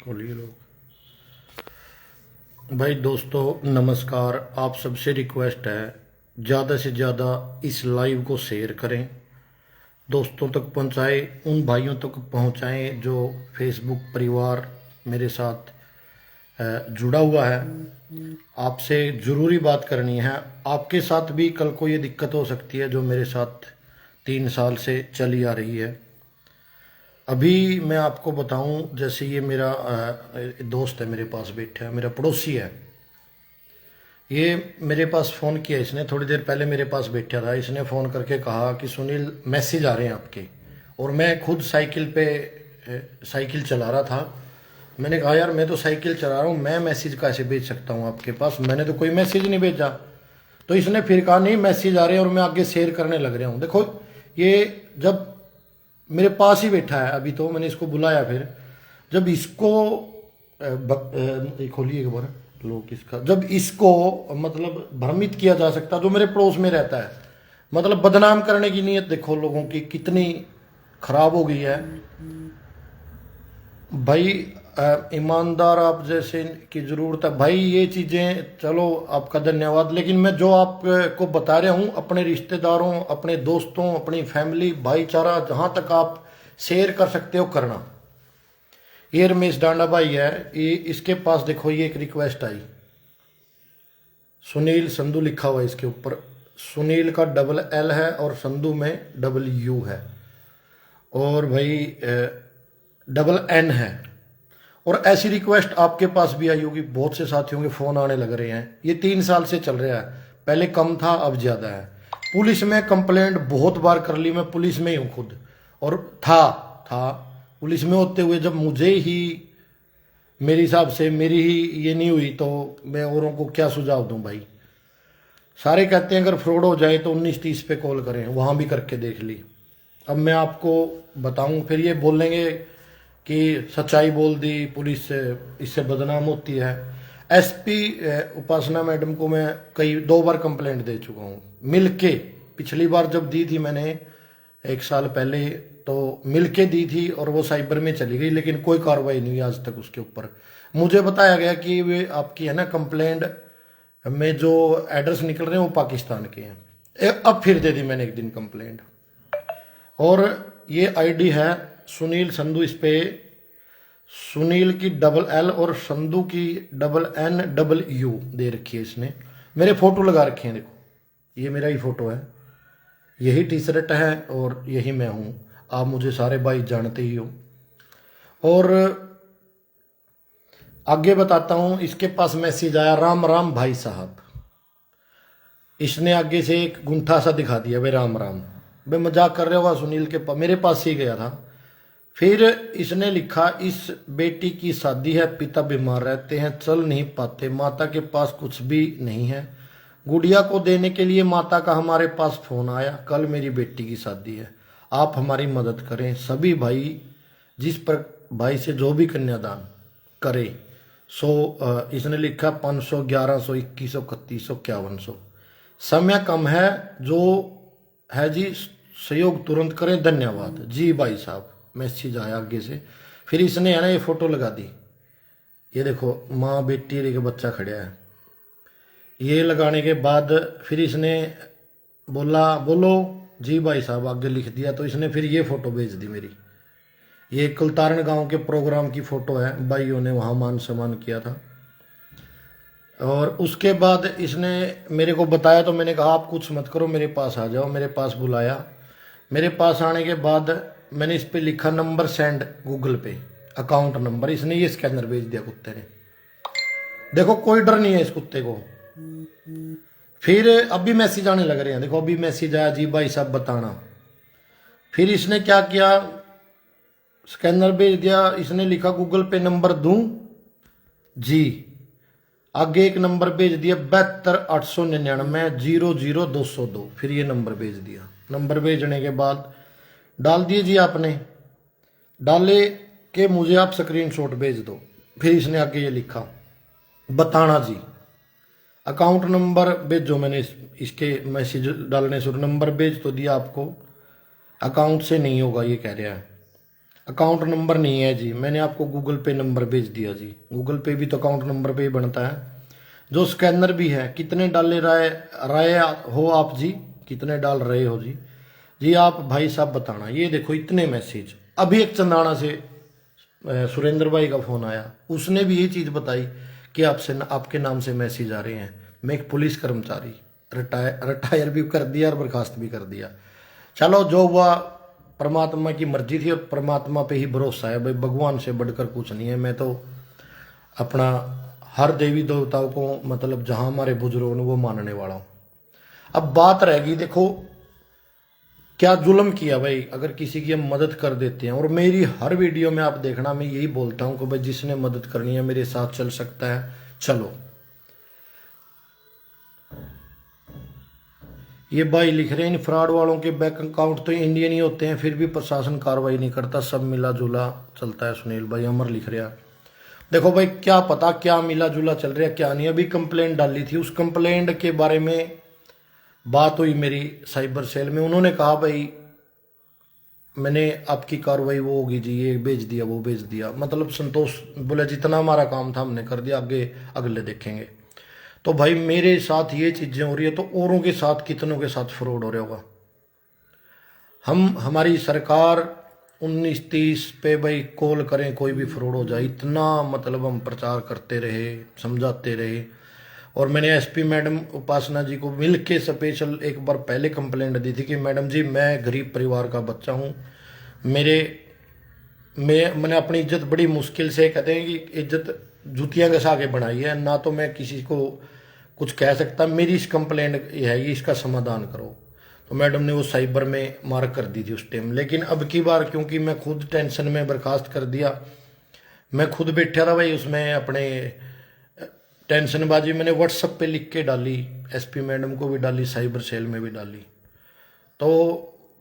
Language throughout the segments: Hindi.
बोलिए लोग। भाई दोस्तों नमस्कार। आप सबसे रिक्वेस्ट है ज़्यादा से ज़्यादा इस लाइव को शेयर करें, दोस्तों तक पहुंचाएं, उन भाइयों तक पहुंचाएं जो फेसबुक परिवार मेरे साथ जुड़ा हुआ है। आपसे ज़रूरी बात करनी है। आपके साथ भी कल को ये दिक्कत हो सकती है जो मेरे साथ 3 साल से चली आ रही है। अभी मैं आपको बताऊं, जैसे ये मेरा दोस्त है, मेरे पास बैठा है, मेरा पड़ोसी है। ये मेरे पास फ़ोन किया इसने, थोड़ी देर पहले मेरे पास बैठा था। इसने फ़ोन करके कहा कि सुनील मैसेज आ रहे हैं आपके, और मैं खुद साइकिल पे साइकिल चला रहा था। मैंने कहा यार मैं तो साइकिल चला रहा हूँ, मैं मैसेज कैसे भेज सकता हूँ आपके पास, मैंने तो कोई मैसेज नहीं भेजा। तो इसने फिर कहा नहीं मैसेज आ रहे हैं और मैं आगे शेयर करने लग रहा हूँ। देखो ये जब मेरे पास ही बैठा है, अभी तो मैंने इसको बुलाया, फिर जब इसको खोलिए एक बार लोग इसका, जब इसको मतलब भ्रमित किया जा सकता जो मेरे पड़ोस में रहता है, मतलब बदनाम करने की नीयत देखो लोगों की कितनी खराब हो गई है। भाई ईमानदार आप जैसे की जरूरत है भाई। ये चीज़ें चलो आपका धन्यवाद, लेकिन मैं जो आपको बता रहा हूँ अपने रिश्तेदारों, अपने दोस्तों, अपनी फैमिली, भाईचारा, जहाँ तक आप शेयर कर सकते हो करना। ये रमेश डांडा भाई है, ये इसके पास देखो ये एक रिक्वेस्ट आई, सुनील संधू लिखा हुआ है इसके ऊपर। सुनील का डबल एल है और संधू में डबल यू है, और भाई डबल एन है। और ऐसी रिक्वेस्ट आपके पास भी आई होगी, बहुत से साथियों के फोन आने लग रहे हैं। ये 3 साल से चल रहा है, पहले कम था अब ज्यादा है। पुलिस में कंप्लेंट बहुत बार कर ली, मैं पुलिस में ही हूँ खुद, और था पुलिस में होते हुए जब मुझे ही मेरे हिसाब से मेरी ही ये नहीं हुई तो मैं औरों को क्या सुझाव दूं भाई। सारे कहते हैं अगर फ्रॉड हो जाए तो 1930 पे कॉल करें, वहां भी करके देख ली। अब मैं आपको बताऊं, फिर ये बोलेंगे कि सच्चाई बोल दी पुलिस से, इससे बदनाम होती है। एसपी उपासना मैडम को मैं 2 बार कंप्लेंट दे चुका हूँ मिलके। पिछली बार जब दी थी मैंने 1 साल पहले, तो मिलके दी थी और वो साइबर में चली गई, लेकिन कोई कार्रवाई नहीं हुई आज तक उसके ऊपर। मुझे बताया गया कि वे आपकी है ना कंप्लेंट में जो एड्रेस निकल रहे हैं वो पाकिस्तान के हैं। अब फिर दे दी मैंने एक दिन कंप्लेंट, और ये आईडी है सुनील संधू, इस पे सुनील की डबल एल और संधू की डबल एन डबल यू दे रखी है इसने। मेरे फोटो लगा रखे हैं, देखो ये मेरा ही फोटो है, यही टी शर्ट है और यही मैं हूँ। आप मुझे सारे भाई जानते ही हो। और आगे बताता हूँ, इसके पास मैसेज आया, राम राम भाई साहब। इसने आगे से एक गुंठा सा दिखा दिया, भाई राम राम। भाई मजाक कर रहे होगा, सुनील के पास मेरे पास ही गया था। फिर इसने लिखा, इस बेटी की शादी है, पिता बीमार रहते हैं, चल नहीं पाते, माता के पास कुछ भी नहीं है, गुड़िया को देने के लिए माता का हमारे पास फोन आया, कल मेरी बेटी की शादी है, आप हमारी मदद करें। सभी भाई जिस पर भाई से जो भी कन्यादान करे, इसने लिखा 500, 1100, 2100, 3100, 5100। समय कम है, जो है जी सहयोग तुरंत करें, धन्यवाद जी भाई साहब। मैसेज आया आगे से। फिर इसने है ना ये फोटो लगा दी, ये देखो माँ बेटी लेके बच्चा खड़ा है। ये लगाने के बाद फिर इसने बोला बोलो जी भाई साहब, आगे लिख दिया। तो इसने फिर ये फोटो भेज दी मेरी, ये कुलतारण गांव के प्रोग्राम की फोटो है, भाइयों ने वहां मान सम्मान किया था। और उसके बाद इसने मेरे को बताया, तो मैंने कहा आप कुछ मत करो, मेरे पास आ जाओ। मेरे पास बुलाया, मेरे पास आने के बाद मैंने इस पे लिखा नंबर सेंड गूगल पे, अकाउंट नंबर। इसने ये स्कैनर भेज दिया कुत्ते ने। देखो कोई डर नहीं है इस कुत्ते को। फिर अभी मैसेज आने लग रहे हैं, देखो अभी मैसेज आया, जी भाई साहब बताना। फिर इसने क्या किया, स्कैनर भेज दिया। इसने लिखा गूगल पे नंबर दूं जी, आगे एक नंबर भेज दिया 72,899,00202। फिर ये नंबर भेज दिया। नंबर भेजने के बाद डाल दिए जी आपने, डाले के मुझे आप स्क्रीनशॉट भेज दो। फिर इसने आगे ये लिखा बताना जी, अकाउंट नंबर भेजो। मैंने इसके मैसेज डालने से नंबर भेज तो दिया आपको, अकाउंट से नहीं होगा ये कह रहा है। अकाउंट नंबर नहीं है जी, मैंने आपको गूगल पे नंबर भेज दिया जी। गूगल पे भी तो अकाउंट नंबर पे ही बनता है। जो स्कैनर भी है, कितने डाले रहे रहे हो आप जी, कितने डाल रहे हो जी? जी आप भाई साहब बताना। ये देखो इतने मैसेज। अभी एक चंदाना से सुरेंद्र भाई का फोन आया, उसने भी ये चीज़ बताई कि आपसे आपके नाम से मैसेज आ रहे हैं। मैं एक पुलिस कर्मचारी, रिटायर भी कर दिया और बर्खास्त भी कर दिया। चलो जो हुआ परमात्मा की मर्जी थी, और परमात्मा पे ही भरोसा है भाई, भगवान से बढ़कर कुछ नहीं है। मैं तो अपना हर देवी देवताओं को, मतलब जहां हमारे बुजुर्गों ने, वो मानने वाला हूँ। अब बात रहेगी, देखो क्या जुल्म किया भाई, अगर किसी की हम मदद कर देते हैं। और मेरी हर वीडियो में आप देखना, मैं यही बोलता हूँ कि भाई जिसने मदद करनी है मेरे साथ चल सकता है, चलो। ये भाई लिख रहे हैं इन फ्रॉड वालों के बैंक अकाउंट तो इंडियन ही होते हैं, फिर भी प्रशासन कार्रवाई नहीं करता, सब मिला जुला चलता है। सुनील भाई अमर लिख रहा। देखो भाई क्या पता क्या मिला जुला चल रहा है क्या नहीं। अभी कंप्लेंट डाली थी, उस कंप्लेंट के बारे में बात हुई मेरी साइबर सेल में। उन्होंने कहा भाई मैंने आपकी कार्रवाई वो होगी जी, ये भेज दिया वो भेज दिया। मतलब संतोष बोले जितना हमारा काम था हमने कर दिया, आगे अगले देखेंगे। तो भाई मेरे साथ ये चीजें हो रही है, तो औरों के साथ कितनों के साथ फ्रॉड हो रहा होगा। हमारी सरकार 19-30 पे भाई कॉल करें, कोई भी फ्रॉड हो जाए, इतना मतलब हम प्रचार करते रहे, समझाते रहे। और मैंने एसपी मैडम उपासना जी को मिल के स्पेशल एक बार पहले कंप्लेंट दी थी कि मैडम जी मैं गरीब परिवार का बच्चा हूँ, मैंने अपनी इज्जत बड़ी मुश्किल से, कहते हैं कि इज्जत जूतियाँ घसा के बनाई है ना, तो मैं किसी को कुछ कह सकता। मेरी इस कंप्लेंट है ये, इसका समाधान करो। तो मैडम ने वो साइबर में मार्क कर दी थी उस टाइम। लेकिन अब की बार क्योंकि मैं खुद टेंशन में बर्खास्त कर दिया, मैं खुद बैठा था भाई उसमें अपने टेंशनबाजी, मैंने व्हाट्सएप पे लिख के डाली, एसपी मैडम को भी डाली, साइबर सेल में भी डाली। तो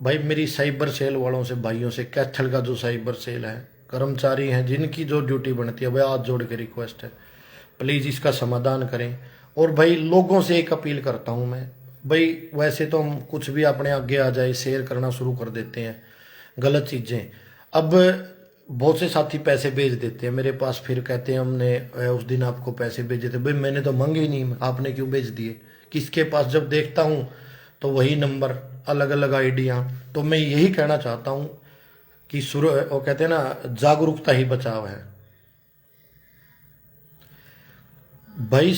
भाई मेरी साइबर सेल वालों से, भाइयों से, कैथल का जो साइबर सेल है, कर्मचारी हैं जिनकी जो ड्यूटी बनती है, भाई हाथ जोड़ के रिक्वेस्ट है प्लीज़ इसका समाधान करें। और भाई लोगों से एक अपील करता हूँ मैं, भाई वैसे तो हम कुछ भी अपने आगे आ जाए शेयर करना शुरू कर देते हैं गलत चीज़ें। अब बहुत से साथी पैसे भेज देते हैं मेरे पास, फिर कहते हैं हमने उस दिन आपको पैसे भेजे थे। भाई मैंने तो मांगे ही नहीं, आपने क्यों भेज दिए? किसके पास? जब देखता हूँ तो वही नंबर, अलग अलग आइडिया। तो मैं यही कहना चाहता हूँ कि वो कहते हैं ना, जागरूकता ही बचाव है भाई।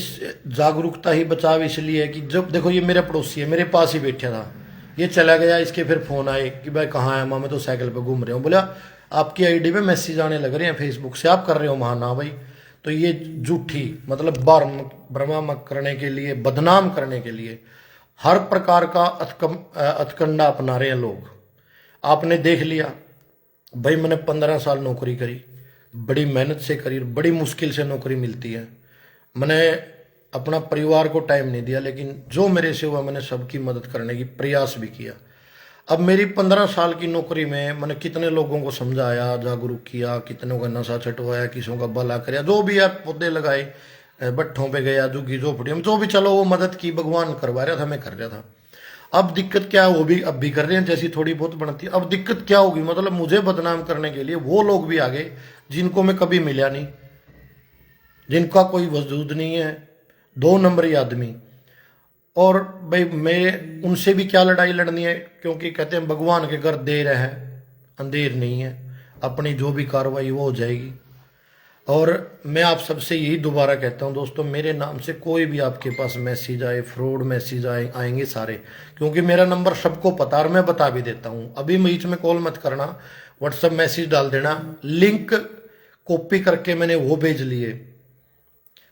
जागरूकता ही बचाव इसलिए है कि जब देखो ये मेरा पड़ोसी है, मेरे पास ही बैठा था, ये चला गया, इसके फिर फोन आए कि भाई कहाँ है? मैं तो साइकिल पे घूम रहा हूँ। बोला आपकी आईडी पे मैसेज आने लग रहे हैं फेसबुक से, आप कर रहे हो? महाना भाई। तो ये झूठी, मतलब भ्रमात्मक करने के लिए, बदनाम करने के लिए हर प्रकार का अतकंडा अपना रहे हैं लोग। आपने देख लिया भाई, मैंने 15 साल नौकरी करी, बड़ी मेहनत से करी, बड़ी मुश्किल से नौकरी मिलती है। मैंने अपना परिवार को टाइम नहीं दिया, लेकिन जो मेरे से हुआ मैंने सबकी मदद करने की प्रयास भी किया। अब मेरी 15 साल की नौकरी में मैंने कितने लोगों को समझाया, जागरूक किया, कितनों का नशा छटवाया, किसी का भला कराया, जो भी आप पौधे लगाए, भट्ठों पे गया, झुग्गी झोपड़ियों में, जो भी, चलो वो मदद की, भगवान करवा रहा था, मैं कर रहा था। अब दिक्कत क्या है, वो भी अब भी कर रहे हैं, जैसी थोड़ी बहुत बनती है। अब दिक्कत क्या होगी, मतलब मुझे बदनाम करने के लिए वो लोग भी आ गए जिनको मैं कभी मिला नहीं, जिनका कोई वजूद नहीं है, 2 नंबरी आदमी। और भाई मैं उनसे भी क्या लड़ाई लड़नी है, क्योंकि कहते हैं भगवान के घर देर है अंधेर नहीं है, अपनी जो भी कार्रवाई वो हो जाएगी। और मैं आप सबसे यही दोबारा कहता हूं दोस्तों, मेरे नाम से कोई भी आपके पास मैसेज आए, फ्रॉड मैसेज आएंगे सारे, क्योंकि मेरा नंबर सबको पता, और मैं बता भी देता हूं। अभी बीच में कॉल मत करना, व्हाट्सएप मैसेज डाल देना, लिंक कॉपी करके मैंने वो भेज लिए।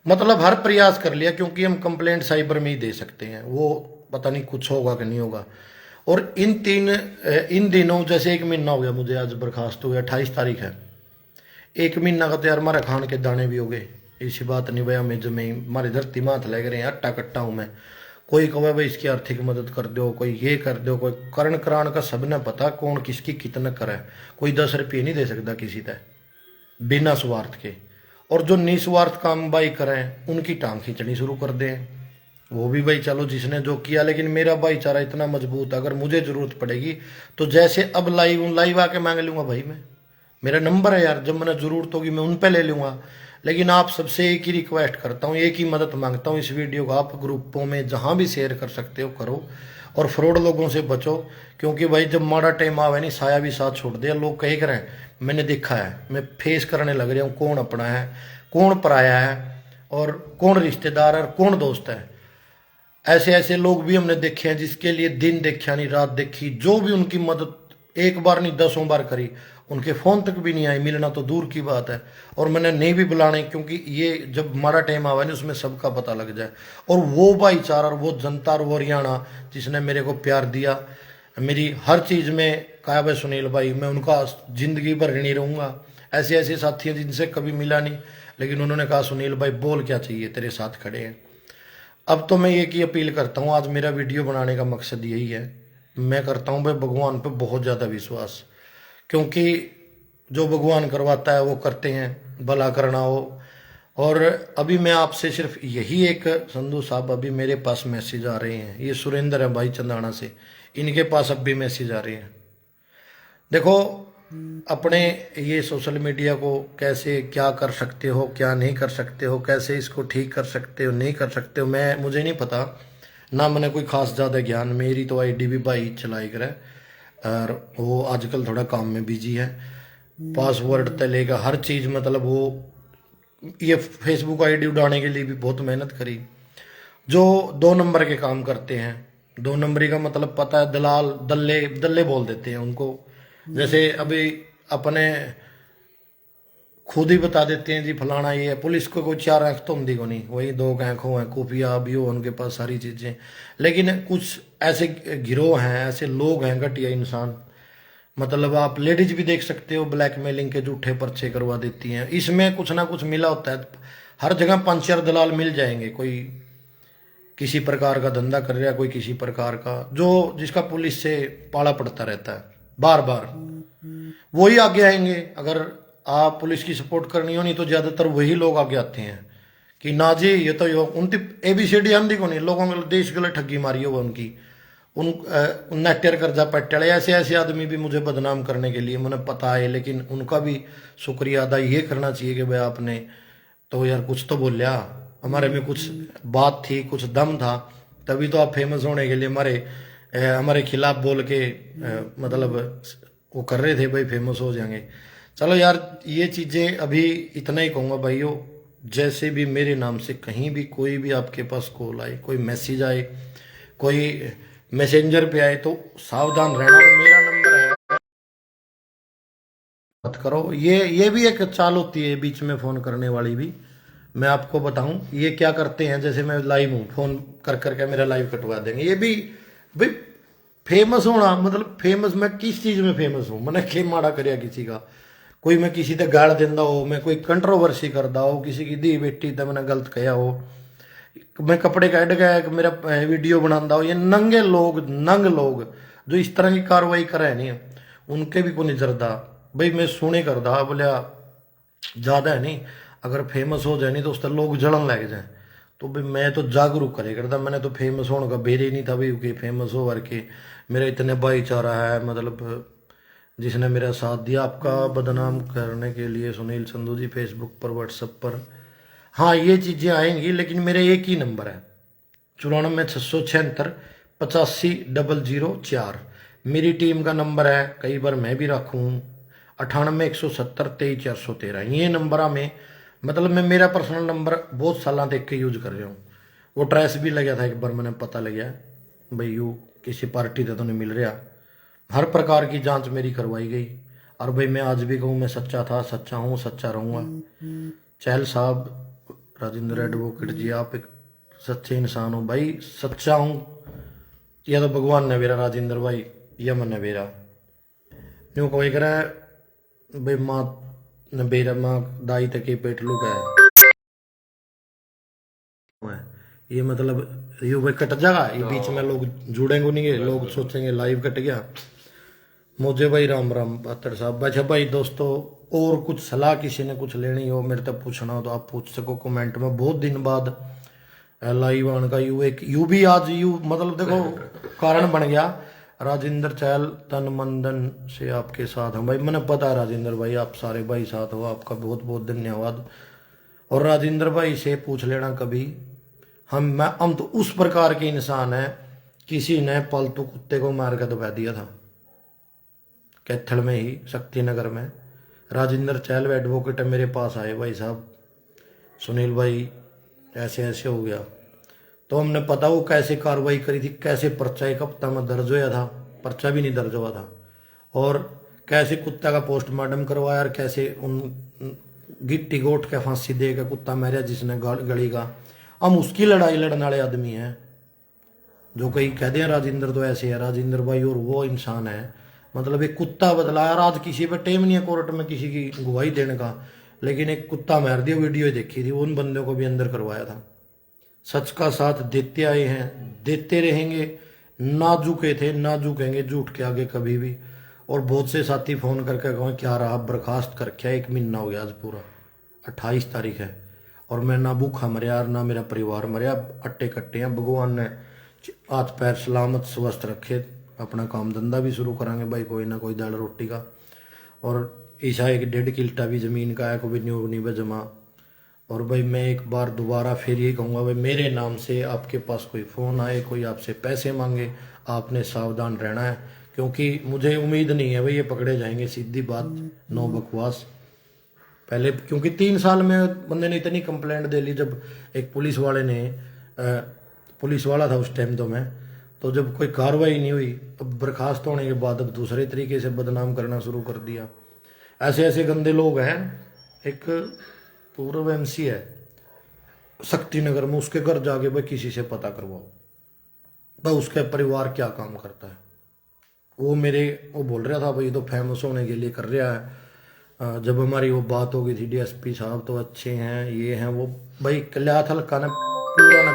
मतलब हर प्रयास कर लिया, क्योंकि हम कंप्लेंट साइबर में ही दे सकते हैं, वो पता नहीं कुछ होगा कि नहीं होगा। और इन दिनों जैसे 1 महीना हो गया मुझे, आज बर्खास्त हो गया, 28 तारीख है। 1 महीना का तो यार हमारा खान के दाने भी हो गए। ऐसी बात नहीं भाई, हमें जमीन हमारी धरती माथ लग रहे हैं, अट्टा कट्टा हूँ मैं। कोई कहे भाई इसकी आर्थिक मदद कर दो, कोई ये कर दो, कोई करण करान का सबने पता कौन किसकी कितना करे। कोई 10 रुपये नहीं दे सकता किसी तक बिना स्वार्थ के। और जो निस्वार्थ काम भाई करें उनकी टांग खींचनी शुरू कर दें, वो भी भाई चलो जिसने जो किया। लेकिन मेरा भाईचारा इतना मजबूत है, अगर मुझे जरूरत पड़ेगी तो जैसे अब लाइव आके मांग लूंगा भाई, मेरा नंबर है यार, जब मैंने ज़रूरत होगी मैं उन पे ले लूँगा। लेकिन आप सबसे एक ही रिक्वेस्ट करता हूँ, एक ही मदद मांगता हूँ, इस वीडियो को आप ग्रुपों में जहाँ भी शेयर कर सकते हो करो, और फ्रॉड लोगों से बचो। क्योंकि भाई जब माड़ा टाइम आवे नहीं, साया भी साथ छोड़ दिया, लोग कहे करें। मैंने देखा है, मैं फेस करने लग रहा हूँ कौन अपना है, कौन पराया है, और कौन रिश्तेदार है और कौन दोस्त है। ऐसे ऐसे लोग भी हमने देखे हैं जिसके लिए दिन देखा नहीं रात देखी, जो भी उनकी मदद एक बार नहीं 10 बार करी, उनके फ़ोन तक भी नहीं आई, मिलना तो दूर की बात है। और मैंने नहीं भी बुलाने, क्योंकि ये जब हमारा टाइम आवा नहीं उसमें सबका पता लग जाए। और वो भाईचारा और वो जनता और वो हरियाणा जिसने मेरे को प्यार दिया, मेरी हर चीज़ में कहा भाई सुनील भाई, मैं उनका ज़िंदगी भर ऋणी रहूँगा। ऐसे ऐसे साथी हैं जिनसे कभी मिला नहीं, लेकिन उन्होंने कहा सुनील भाई बोल क्या चाहिए, तेरे साथ खड़े हैं। अब तो मैं एक ही अपील करता हूँ, आज मेरा वीडियो बनाने का मकसद यही है। मैं करता हूँ भाई भगवान पे बहुत ज़्यादा विश्वास, क्योंकि जो भगवान करवाता है वो करते हैं, भला करना हो। और अभी मैं आपसे सिर्फ यही एक, संधू साहब अभी मेरे पास मैसेज आ रहे हैं, ये सुरेंद्र है भाई चंदाना से, इनके पास अब भी मैसेज आ रहे हैं। देखो अपने ये सोशल मीडिया को कैसे क्या कर सकते हो, क्या नहीं कर सकते हो, कैसे इसको ठीक कर सकते हो, नहीं कर सकते हो, मुझे नहीं पता ना, मैंने कोई खास ज़्यादा ज्ञान। मेरी तो आईडी भी भाई चलाई कर है, और वो आजकल थोड़ा काम में बिजी है, पासवर्ड तक लेकर हर चीज़, मतलब वो ये फेसबुक आईडी उड़ाने के लिए भी बहुत मेहनत करी। जो 2 नंबर के काम करते हैं, 2 नंबरी का मतलब पता है, दलाल दल्ले दल्ले बोल देते हैं उनको। जैसे अभी अपने खुद ही बता देते हैं जी फलाना ये है, पुलिस को कोई 4 आंख तो होती को नहीं, वही 2 आंखों हैं, खुफिया भी हो उनके पास सारी चीज़ें। लेकिन कुछ ऐसे गिरोह हैं, ऐसे लोग हैं, घटिया इंसान, मतलब आप लेडीज भी देख सकते हो, ब्लैकमेलिंग के झूठे पर्चे करवा देती हैं। इसमें कुछ ना कुछ मिला होता है, हर जगह 5-4 दलाल मिल जाएंगे, कोई किसी प्रकार का धंधा कर रहा है, कोई किसी प्रकार का, जो जिसका पुलिस से पाला पड़ता रहता है बार बार, वही आगे आएंगे। अगर आप पुलिस की सपोर्ट करनी हो, नहीं तो ज्यादातर वही लोग आगे आते हैं कि ना जी ये तो यो उनकी ABCD आंधी को नहीं, लोगों को देश गलत ठगी मारी हो उनकी, नेटर कर्जा पट्टे, ऐसे ऐसे आदमी भी मुझे बदनाम करने के लिए मुझे पता है। लेकिन उनका भी शुक्रिया अदा ये करना चाहिए कि भाई आपने तो यार कुछ तो बोलिया, हमारे में कुछ बात थी, कुछ दम था, तभी तो आप फेमस होने के लिए हमारे खिलाफ बोल के मतलब वो कर रहे थे भाई फेमस हो जाएंगे। चलो यार ये चीज़ें अभी इतना ही कहूँगा भाइयों, जैसे भी मेरे नाम से कहीं भी कोई भी आपके पास कॉल आए, कोई मैसेज आए, कोई मैसेंजर पे आए, तो सावधान रहना। और मेरा नंबर है, मत करो। ये भी एक चाल होती है बीच में फ़ोन करने वाली भी। मैं आपको बताऊं ये क्या करते हैं, जैसे मैं लाइव हूँ, फ़ोन कर करके मेरा लाइव कटवा देंगे। ये भी भाई फेमस होना, मतलब फेमस मैं किस चीज़ में फेमस हूँ, मैंने खेम माड़ा करया किसी का, कोई मैं किसी ते गाल देंदा हो, मैं कोई कंट्रोवर्सी करदा हो, किसी की दी बेटी ते मैंने गलत कहा हो, मैं कपड़े कट गया मेरा वीडियो बनाता हो, ये नंग लोग जो इस तरह की कार्रवाई करे नहीं, उनके भी को नहीं जरदा भाई। मैं सुने करदा बोलिया ज़्यादा है नहीं, अगर फेमस हो जाए नहीं तो उससे लोग जलन लग जाए, तो भाई मैं तो जागरूक करे करता। मैंने तो फेमस होने का बेरे नहीं था भाई कि फेमस हो करके मेरा इतने भाईचारा है, मतलब जिसने मेरा साथ दिया। आपका बदनाम करने के लिए सुनील संधू जी फेसबुक पर, व्हाट्सएप पर, हाँ ये चीज़ें आएंगी, लेकिन मेरे एक ही नंबर है 94 676 85 004। मेरी टीम का नंबर है, कई बार मैं भी रखूँ 98 170 23 413। ये नंबर में मतलब मैं मेरा पर्सनल नंबर बहुत साल देख के यूज कर रहा हूँ। वो ट्रेस भी लग गया था एक बार, मैंने पता लग गया भाई यू किसी पार्टी से तो नहीं मिल रहा। हर प्रकार की जांच मेरी करवाई गई, और भाई मैं आज भी कहूँ मैं सच्चा था, सच्चा हूँ, सच्चा रहूँगा। चहल साहब, राजेंद्र एडवोकेट जी, आप एक सच्चे इंसान हो भाई, सच्चा हूँ, या तो भगवान ने मेरा राजेंद्र भाई, या मन ने मेरा यूँ कोई करा भाई, माँ ने बेरा माँ दाई तक के पेट लुका है। ये मतलब ये भाई कट जाएगा, ये बीच में लोग जुड़ेंगे नहीं, लोग सोचेंगे लाइव कट गया। मुझे भाई राम राम पात्र साहब। अच्छा भाई दोस्तों, और कुछ सलाह किसी ने कुछ लेनी हो, मेरे तक पूछना हो तो आप पूछ सको कमेंट में। बहुत दिन बाद लाइव आने का यू भी आज मतलब देखो कारण बन गया। राजेंद्र चहल तन मन धन से आपके साथ हूँ भाई। मैंने पता है राजेंद्र भाई, आप सारे भाई साथ हो, आपका बहुत बहुत धन्यवाद। और राजेंद्र भाई से पूछ लेना कभी, हम तो उस प्रकार के इंसान हैं, किसी ने पालतू कुत्ते को मार कर दबा दिया था कैथल में ही, शक्तिनगर में। राजेंद्र चहल एडवोकेट मेरे पास आए, भाई साहब सुनील भाई ऐसे ऐसे हो गया। तो हमने पता वो कैसे कार्रवाई करी थी, कैसे पर्चा एक हफ्ता में दर्ज होया था, पर्चा भी नहीं दर्ज हुआ था, और कैसे कुत्ता का पोस्टमार्टम करवाया, और कैसे उन गिट्टी गोट के फांसी दे के कुत्ता मारा जिसने गली का। हम उसकी लड़ाई लड़ने वाले आदमी हैं। जो कहीं कहते हैं राजेंद्र तो ऐसे है, राजेंद्र भाई और वो इंसान है, मतलब एक कुत्ता बदला यार। आज किसी पे टेम नहीं है कोर्ट में किसी की गवाही देने का, लेकिन एक कुत्ता मार दिया, वीडियो देखी थी, उन बंदों को भी अंदर करवाया था। सच का साथ देते आए हैं, देते रहेंगे, ना झुके थे ना झुकेंगे झूठ के आगे कभी भी। और बहुत से साथी फोन करके कहें क्या रहा, बर्खास्त कर क्या, 1 महीना हो गया, आज पूरा 28 तारीख है, और मैं ना भूखा मरिया ना मेरा परिवार मरिया, अट्टे कट्टे हैं। भगवान ने हाथ पैर सलामत स्वस्थ रखे, अपना काम धंधा भी शुरू करांगे भाई, कोई ना कोई दाल रोटी का। और ईसा 1.5 किल्टा भी ज़मीन का है, कोई नहीं जमा। और भाई मैं एक बार दोबारा फिर ये कहूँगा भाई, मेरे नाम से आपके पास कोई फ़ोन आए, कोई आपसे पैसे मांगे, आपने सावधान रहना है, क्योंकि मुझे उम्मीद नहीं है भाई ये पकड़े जाएंगे, सीधी बात, नो बकवास। पहले क्योंकि 3 साल में बंदे ने इतनी कंप्लेंट दे ली, जब एक पुलिस वाले ने पुलिस वाला था उस टाइम तो जब कोई कार्रवाई नहीं हुई, अब बर्खास्त होने के बाद अब दूसरे तरीके से बदनाम करना शुरू कर दिया। ऐसे ऐसे गंदे लोग हैं। एक पूर्व एमसी है शक्तिनगर में, उसके घर जाके भाई किसी से पता करवाओ भाई उसके परिवार क्या काम करता है। वो बोल रहा था भाई तो फेमस होने के लिए कर रहा है। जब हमारी वो बात हो गई थी, डीएसपी साहब तो अच्छे हैं, ये हैं वो, भाई कल्याथ हल्का ने पूरा ना